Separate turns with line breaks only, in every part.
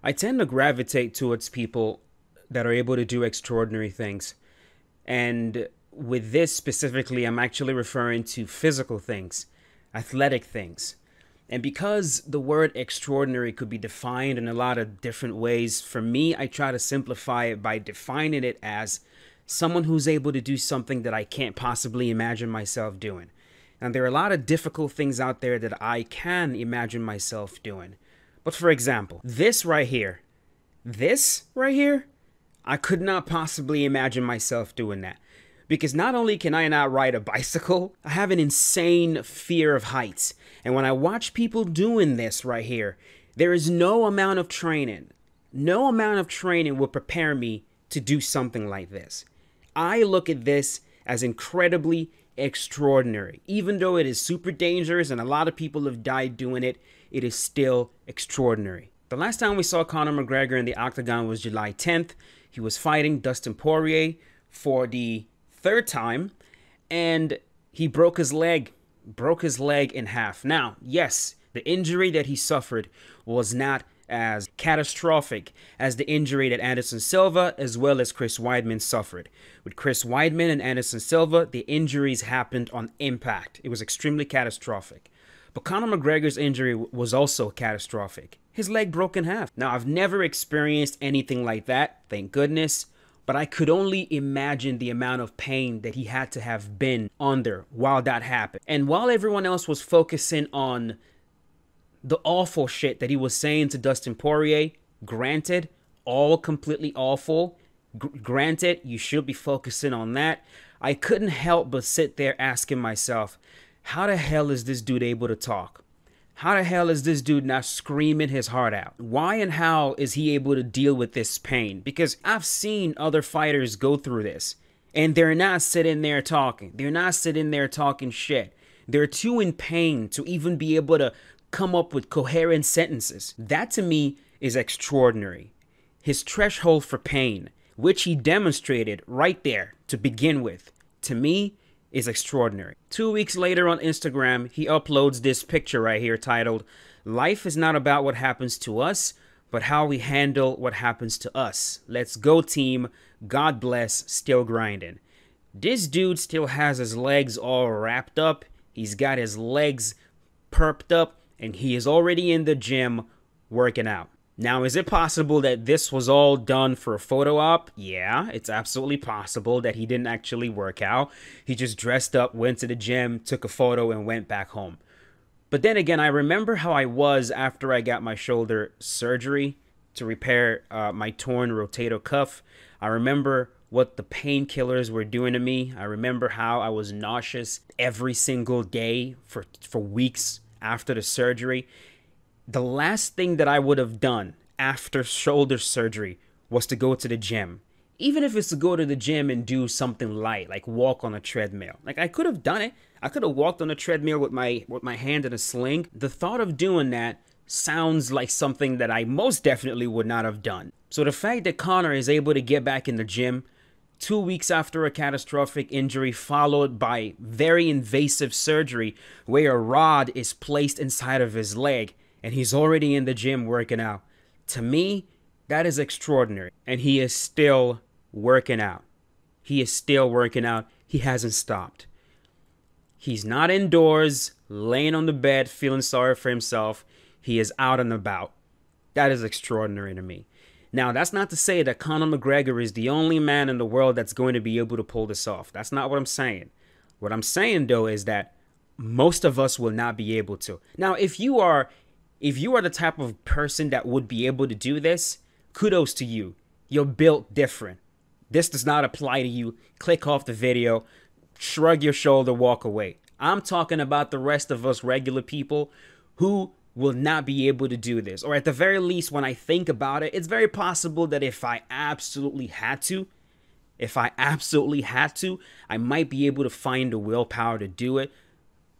I tend to gravitate towards people that are able to do extraordinary things. And with this specifically, I'm actually referring to physical things, athletic things. And because the word extraordinary could be defined in a lot of different ways, for me, I try to simplify it by defining it as someone who's able to do something that I can't possibly imagine myself doing. And there are a lot of difficult things out there that I can imagine myself doing. But for example, this right here, I could not possibly imagine myself doing that. Because not only can I not ride a bicycle, I have an insane fear of heights. And when I watch people doing this right here, there is no amount of training will prepare me to do something like this. I look at this as incredibly extraordinary. Even though it is super dangerous and a lot of people have died doing it, it is still extraordinary. The last time we saw Conor McGregor in the octagon was July 10th. He was fighting Dustin Poirier for the third time, and he broke his leg in half. Now, yes, the injury that he suffered was not as catastrophic as the injury that Anderson Silva as well as Chris Weidman suffered. With Chris Weidman and Anderson Silva, the injuries happened on impact. It was extremely catastrophic. But Conor McGregor's injury was also catastrophic. His leg broke in half. Now, I've never experienced anything like that, thank goodness, but I could only imagine the amount of pain that he had to have been under while that happened. And while everyone else was focusing on the awful shit that he was saying to Dustin Poirier, granted, all completely awful, granted, you should be focusing on that, I couldn't help but sit there asking myself, how the hell is this dude able to talk? How the hell is this dude not screaming his heart out? Why and how is he able to deal with this pain? Because I've seen other fighters go through this, and they're not sitting there talking. They're not sitting there talking shit. They're too in pain to even be able to come up with coherent sentences. That to me is extraordinary. His threshold for pain, which he demonstrated right there to begin with, to me is extraordinary. 2 weeks later on Instagram, he uploads this picture right here titled, "Life is not about what happens to us, but how we handle what happens to us. Let's go team. God bless, still grinding." This dude still has his legs all wrapped up. He's got his legs perked up, and he is already in the gym working out. Now, is it possible that this was all done for a photo op? Yeah, it's absolutely possible that he didn't actually work out. He just dressed up, went to the gym, took a photo, and went back home. But then again, I remember how I was after I got my shoulder surgery to repair my torn rotator cuff. I remember what the painkillers were doing to me. I remember how I was nauseous every single day for weeks after the surgery. The last thing that I would have done after shoulder surgery was to go to the gym. Even if it's to go to the gym and do something light, like walk on a treadmill. Like, I could have done it. I could have walked on a treadmill with my hand in a sling. The thought of doing that sounds like something that I most definitely would not have done. So the fact that Conor is able to get back in the gym 2 weeks after a catastrophic injury followed by very invasive surgery where a rod is placed inside of his leg, and he's already in the gym working out. To me, that is extraordinary. And he is still working out. He is still working out. He hasn't stopped. He's not indoors, laying on the bed, feeling sorry for himself. He is out and about. That is extraordinary to me. Now, that's not to say that Conor McGregor is the only man in the world that's going to be able to pull this off. That's not what I'm saying. What I'm saying, though, is that most of us will not be able to. Now, if you are the type of person that would be able to do this, kudos to you. You're built different. This does not apply to you. Click off the video, shrug your shoulder, walk away. I'm talking about the rest of us regular people who will not be able to do this. Or at the very least, when I think about it, it's very possible that if I absolutely had to, I might be able to find the willpower to do it.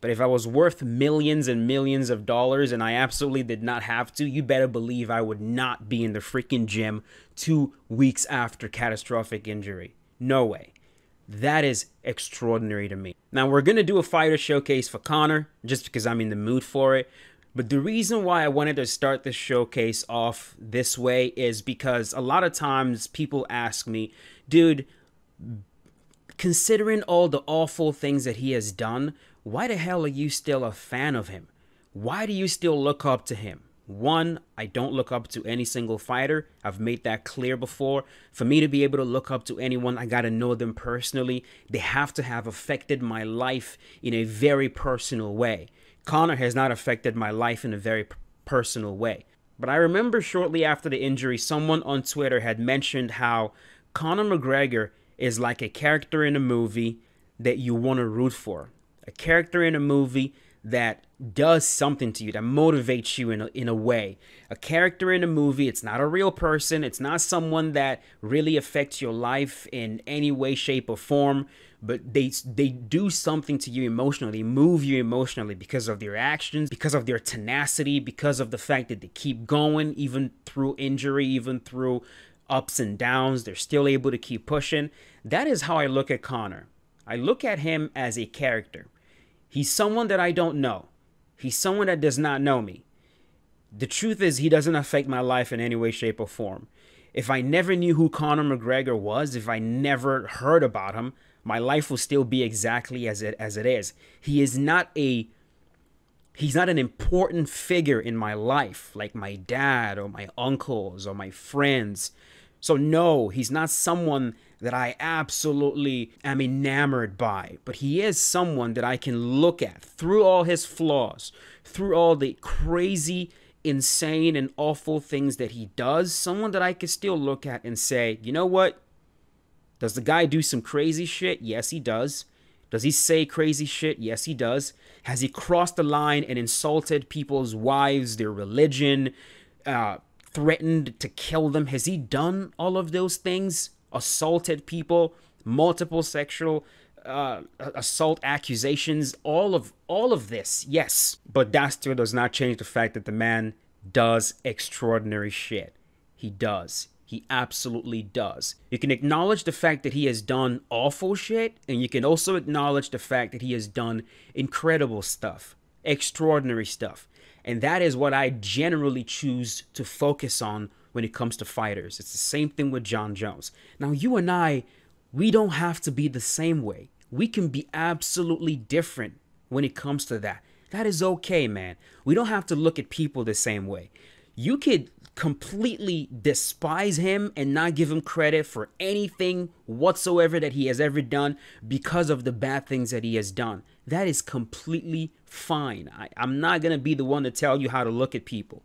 But if I was worth millions and millions of dollars and I absolutely did not have to, you better believe I would not be in the freaking gym 2 weeks after catastrophic injury. No way. That is extraordinary to me. Now, we're going to do a fighter showcase for Conor just because I'm in the mood for it. But the reason why I wanted to start this showcase off this way is because a lot of times people ask me, dude, considering all the awful things that he has done, why the hell are you still a fan of him? Why do you still look up to him? One, I don't look up to any single fighter. I've made that clear before. For me to be able to look up to anyone, I got to know them personally. They have to have affected my life in a very personal way. Conor has not affected my life in a very personal way. But I remember shortly after the injury, someone on Twitter had mentioned how Conor McGregor is like a character in a movie that you want to root for. A character in a movie that does something to you, that motivates you in a way. A character in a movie, it's not a real person. It's not someone that really affects your life in any way, shape, or form. But they do something to you emotionally, move you emotionally because of their actions, because of their tenacity, because of the fact that they keep going, even through injury, even through ups and downs. They're still able to keep pushing. That is how I look at Conor. I look at him as a character. He's someone that I don't know. He's someone that does not know me. The truth is, he doesn't affect my life in any way, shape, or form. If I never knew who Conor McGregor was, if I never heard about him, my life will still be exactly as it is. He's not an important figure in my life, like my dad or my uncles or my friends. So no, he's not someone that I absolutely am enamored by, but he is someone that I can look at through all his flaws, through all the crazy, insane, and awful things that he does. Someone that I can still look at and say, you know what? Does the guy do some crazy shit? Yes, he does. Does he say crazy shit? Yes, he does. Has he crossed the line and insulted people's wives, their religion, threatened to kill them? Has he done all of those things? Assaulted people, multiple sexual assault accusations, all of this, yes. But that still does not change the fact that the man does extraordinary shit. He does. He absolutely does. You can acknowledge the fact that he has done awful shit, and you can also acknowledge the fact that he has done incredible stuff, extraordinary stuff. And that is what I generally choose to focus on when it comes to fighters. It's the same thing with Jon Jones. Now, you and I, we don't have to be the same way. We can be absolutely different when it comes to that. That is okay, man. We don't have to look at people the same way. You could completely despise him and not give him credit for anything whatsoever that he has ever done because of the bad things that he has done. That is completely fine. I'm not going to be the one to tell you how to look at people.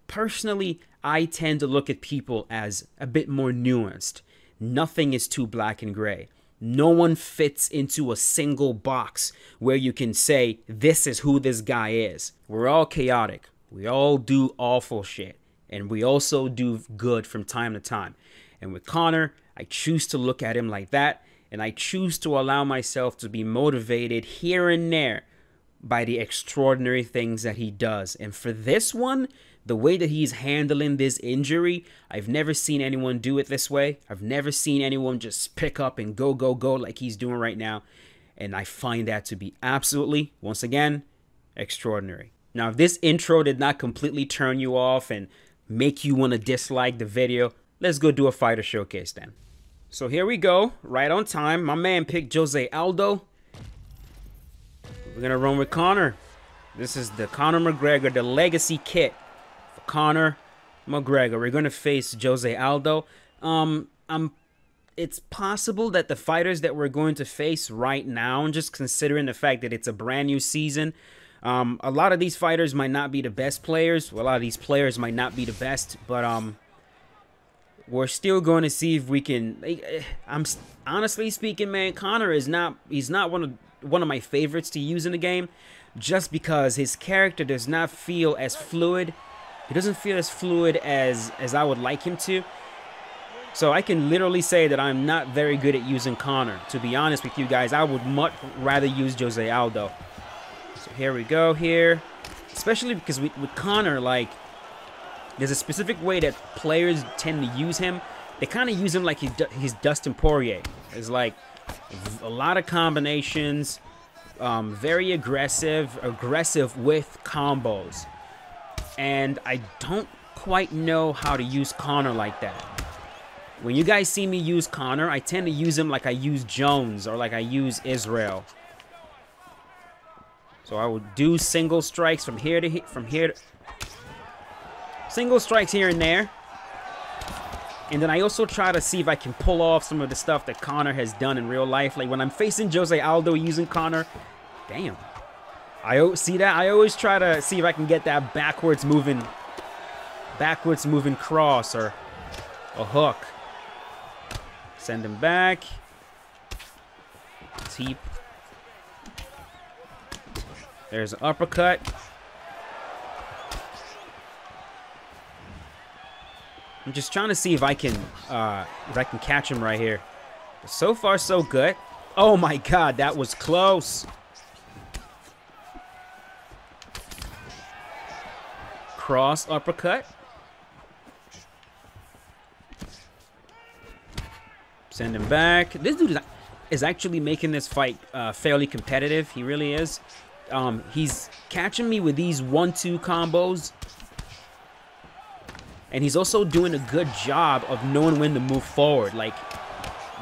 Personally, I tend to look at people as a bit more nuanced. Nothing is too black and gray. No one fits into a single box where you can say, this is who this guy is. We're all chaotic. We all do awful shit. And we also do good from time to time. And with Conor, I choose to look at him like that. And I choose to allow myself to be motivated here and there by the extraordinary things that he does. And for this one, the way that he's handling this injury, I've never seen anyone do it this way. I've never seen anyone just pick up and go like he's doing right now. And I find that to be absolutely, once again, extraordinary. Now, if this intro did not completely turn you off and make you want to dislike the video, let's go do a fighter showcase then. So here we go, right on time. My man picked Jose Aldo. We're going to run with Conor. This is the Conor McGregor, the legacy kit for Conor McGregor. We're going to face Jose Aldo. It's possible that the fighters that we're going to face right now, just considering the fact that it's a brand new season, a lot of these fighters might not be the best players. Well, a lot of these players might not be the best, but we're still going to see if we can. I'm honestly speaking, man, Conor is not. He's not one of my favorites to use in the game, just because his character does not feel as fluid. He doesn't feel as fluid as I would like him to. So I can literally say that I'm not very good at using Conor. To be honest with you guys, I would much rather use Jose Aldo. So here we go here. Especially because with Conor, like, there's a specific way that players tend to use him. They kind of use him like he's Dustin Poirier. It's like a lot of combinations, very aggressive with combos. and I don't quite know how to use Conor like that. When you guys see me use Conor, I tend to use him like I use Jones or like I use Israel. So I will do single strikes from here to single strikes here and there. And then I also try to see if I can pull off some of the stuff that Conor has done in real life. Like when I'm facing Jose Aldo using Conor, damn. See that? I always try to see if I can get that backwards moving cross or a hook. Send him back. Teep. There's an uppercut. I'm just trying to see if I can catch him right here. So far, so good. Oh my God, that was close. Cross uppercut. Send him back. This dude is actually making this fight fairly competitive. He really is. He's catching me with these 1-2 combos. And he's also doing a good job of knowing when to move forward. Like,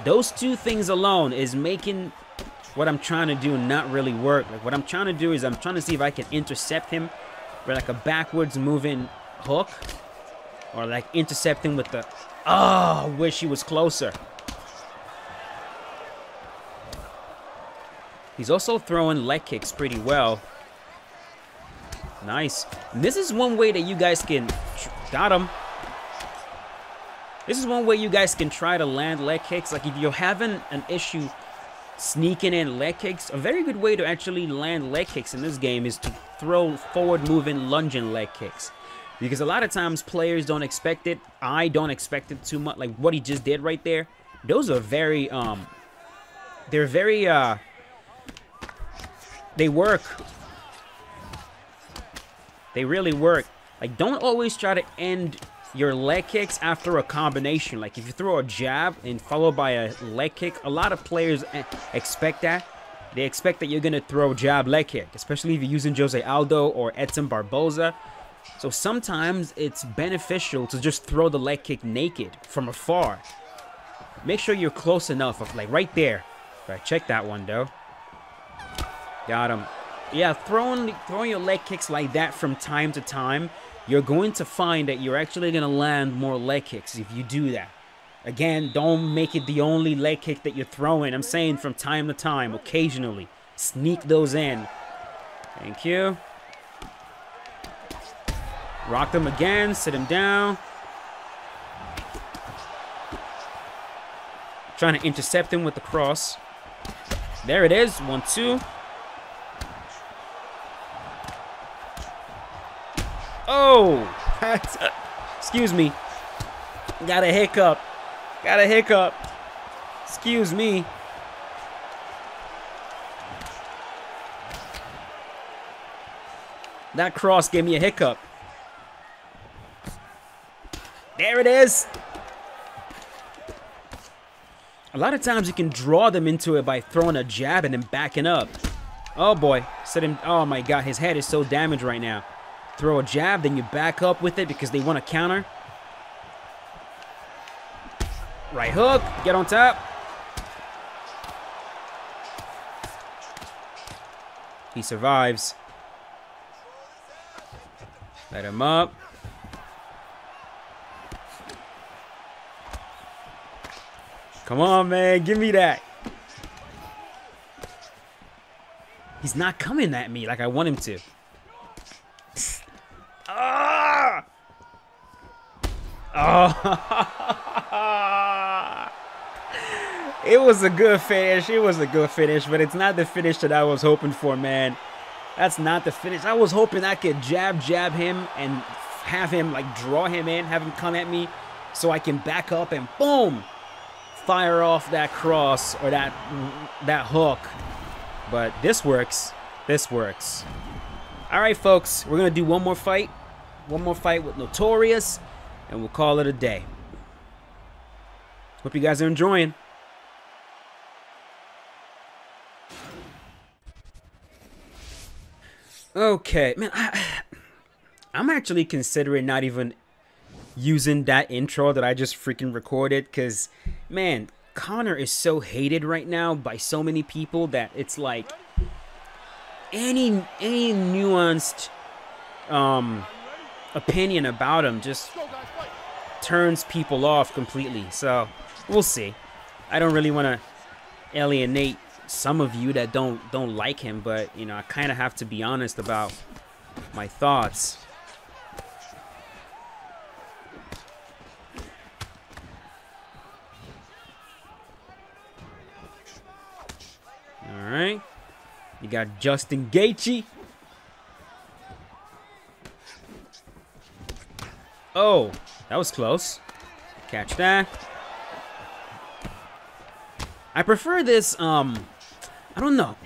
those two things alone is making what I'm trying to do not really work. Like, what I'm trying to do is I'm trying to see if I can intercept him with like a backwards moving hook. Or like intercept him with the... Oh, I wish he was closer. He's also throwing leg kicks pretty well. Nice. And this is one way that you guys can... Got him. This is one way you guys can try to land leg kicks. Like if you're having an issue sneaking in leg kicks, a very good way to actually land leg kicks in this game is to throw forward moving lunging leg kicks. Because a lot of times players don't expect it. I don't expect it too much. Like what he just did right there. Those are very, they're very, they work. They really work. Like, don't always try to end your leg kicks after a combination. Like, if you throw a jab and followed by a leg kick, a lot of players expect that. They expect that you're going to throw jab leg kick, especially if you're using Jose Aldo or Edson Barboza. So sometimes it's beneficial to just throw the leg kick naked from afar. Make sure you're close enough, of like right there. All right, check that one, though. Got him. Yeah, throwing your leg kicks like that from time to time, you're going to find that you're actually going to land more leg kicks if you do that. Again, don't make it the only leg kick that you're throwing. I'm saying from time to time, occasionally. Sneak those in. Thank you. Rock them again. Sit him down. Trying to intercept him with the cross. There it is. 1-2. Oh, excuse me. Got a hiccup. Got a hiccup. Excuse me. That cross gave me a hiccup. There it is. A lot of times you can draw them into it by throwing a jab and then backing up. Oh boy. Oh my God, his head is so damaged right now. Throw a jab, then you back up with it because they want to counter. Right hook, get on top. He survives. Let him up. Come on, man, give me that. He's not coming at me like I want him to. Ah! Oh. It was a good finish. It was a good finish, but it's not the finish that I was hoping for, man. That's not the finish. I was hoping I could jab him and have him, like, draw him in, have him come at me so I can back up and boom, fire off that cross or that hook. But this works. This works. All right, folks, we're going to do one more fight. One more fight with Notorious, and we'll call it a day. Hope you guys are enjoying. Okay, man, I'm actually considering not even using that intro that I just freaking recorded, because, man, Conor is so hated right now by so many people that it's like any nuanced opinion about him just turns people off completely. So we'll see. I don't really want to alienate some of you that don't like him, but you know, I kind of have to be honest about my thoughts. All right, you got Justin Gaethje. Oh, that was close. Catch that. I prefer this, I don't know.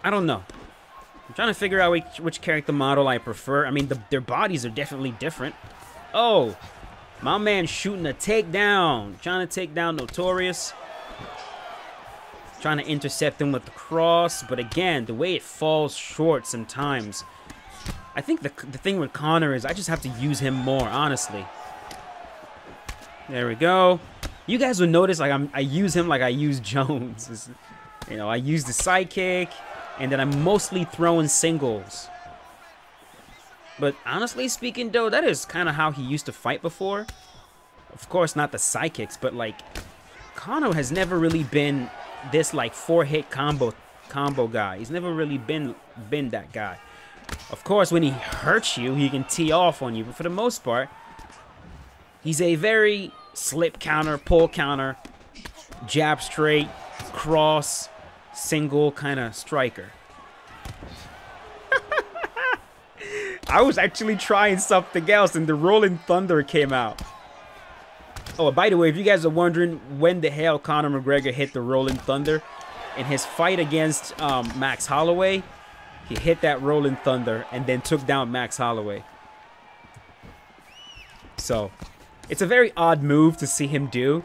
I'm trying to figure out which character model I prefer. I mean, their bodies are definitely different. Oh, my man shooting a takedown. Trying to take down Notorious. Trying to intercept him with the cross. But again, the way it falls short sometimes. I think the thing with Conor is I just have to use him more, honestly. There we go. You guys will notice like I use him like I use Jones. You know, I use the sidekick, and then I'm mostly throwing singles. But honestly speaking, though, that is kind of how he used to fight before. Of course, not the sidekicks, but like Conor has never really been this like 4-hit combo guy. He's never really been that guy. Of course, when he hurts you, he can tee off on you. But for the most part, he's a very slip counter, pull counter, jab straight, cross, single kind of striker. I was actually trying something else, and the Rolling Thunder came out. Oh, by the way, if you guys are wondering when the hell Conor McGregor hit the Rolling Thunder, in his fight against Max Holloway, he hit that Rolling Thunder and then took down Max Holloway. So, it's a very odd move to see him do,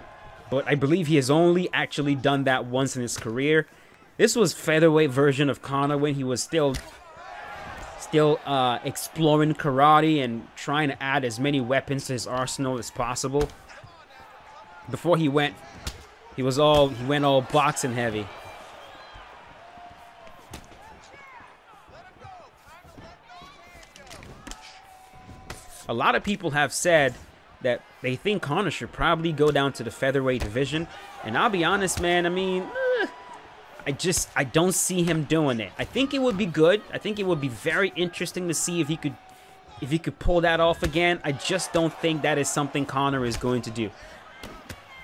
but I believe he has only actually done that once in his career. This was featherweight version of Conor when he was still exploring karate and trying to add as many weapons to his arsenal as possible. Before he went all boxing heavy. A lot of people have said that they think Conor should probably go down to the featherweight division, and I'll be honest, man, I mean, I don't see him doing it. I think it would be good. I think it would be very interesting to see if he could pull that off again. I just don't think that is something Conor is going to do.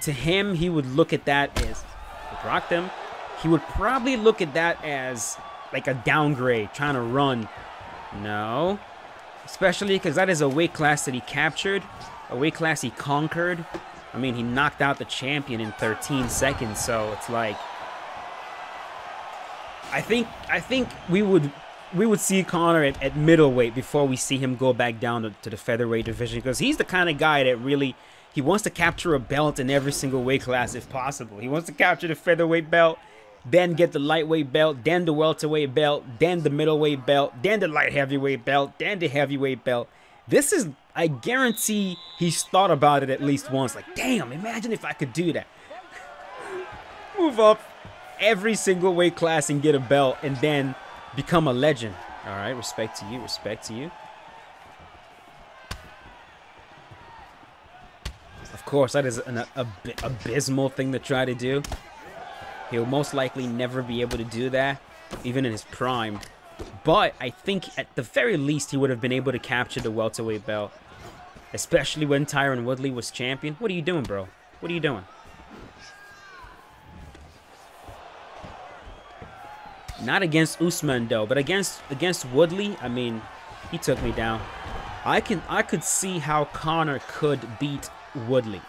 To him, he would look at that as blocked him. He would probably look at that as like a downgrade, trying to run. No. Especially because that is a weight class that he captured, a weight class he conquered. I mean, he knocked out the champion in 13 seconds, so it's like I think we would see Conor at middleweight before we see him go back down to the featherweight division, because he's the kind of guy that really he wants to capture a belt in every single weight class if possible. He wants to capture the featherweight belt, then get the lightweight belt, then the welterweight belt, then the middleweight belt, then the light heavyweight belt, then the heavyweight belt. This is, I guarantee he's thought about it at least once. Like, damn, imagine if I could do that. Move up every single weight class and get a belt and then become a legend. All right, respect to you, respect to you. Of course, that is an abysmal thing to try to do. He'll most likely never be able to do that, even in his prime. But I think at the very least he would have been able to capture the welterweight belt. Especially when Tyron Woodley was champion. What are you doing, bro? What are you doing? Not against Usman, though, but against Woodley, I mean, he took me down. I could see how Conor could beat Woodley.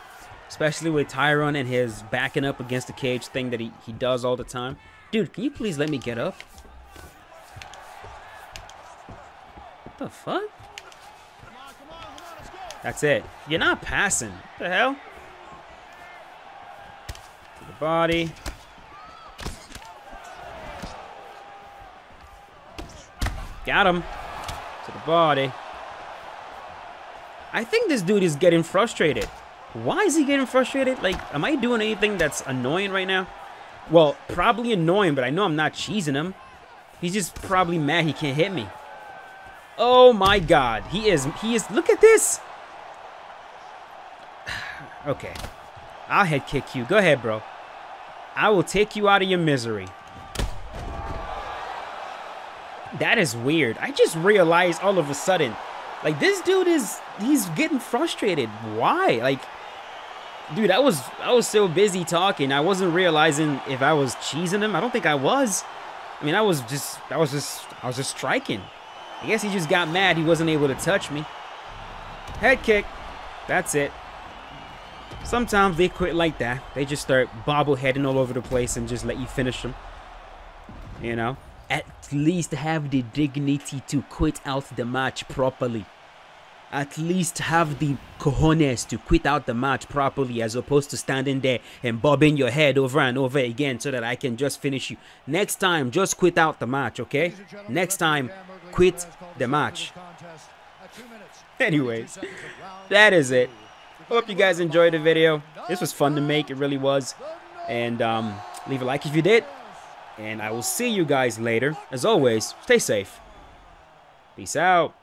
Especially with Tyron and his backing up against the cage thing that he does all the time. Dude, can you please let me get up? What the fuck? That's it. You're not passing. What the hell? To the body. Got him. To the body. I think this dude is getting frustrated. Why is he getting frustrated? Like, am I doing anything that's annoying right now? Well, probably annoying, but I know I'm not cheesing him. He's just probably mad he can't hit me. Oh my God. He is, look at this. Okay. I'll head kick you. Go ahead, bro. I will take you out of your misery. That is weird. I just realized all of a sudden, like, this dude he's getting frustrated. Why? Like, dude, I was so busy talking, I wasn't realizing if I was cheesing him. I don't think I was. I mean, I was just striking. I guess he just got mad he wasn't able to touch me. Head kick. That's it. Sometimes they quit like that. They just start bobbleheading all over the place and just let you finish them. You know? At least have the dignity to quit out the match properly. At least have the cojones to quit out the match properly, as opposed to standing there and bobbing your head over and over again so that I can just finish you. Next time, just quit out the match, okay? Next time, quit the match. Anyways, that is it. Hope you guys enjoyed the video. This was fun to make, it really was. And leave a like if you did. And I will see you guys later. As always, stay safe. Peace out.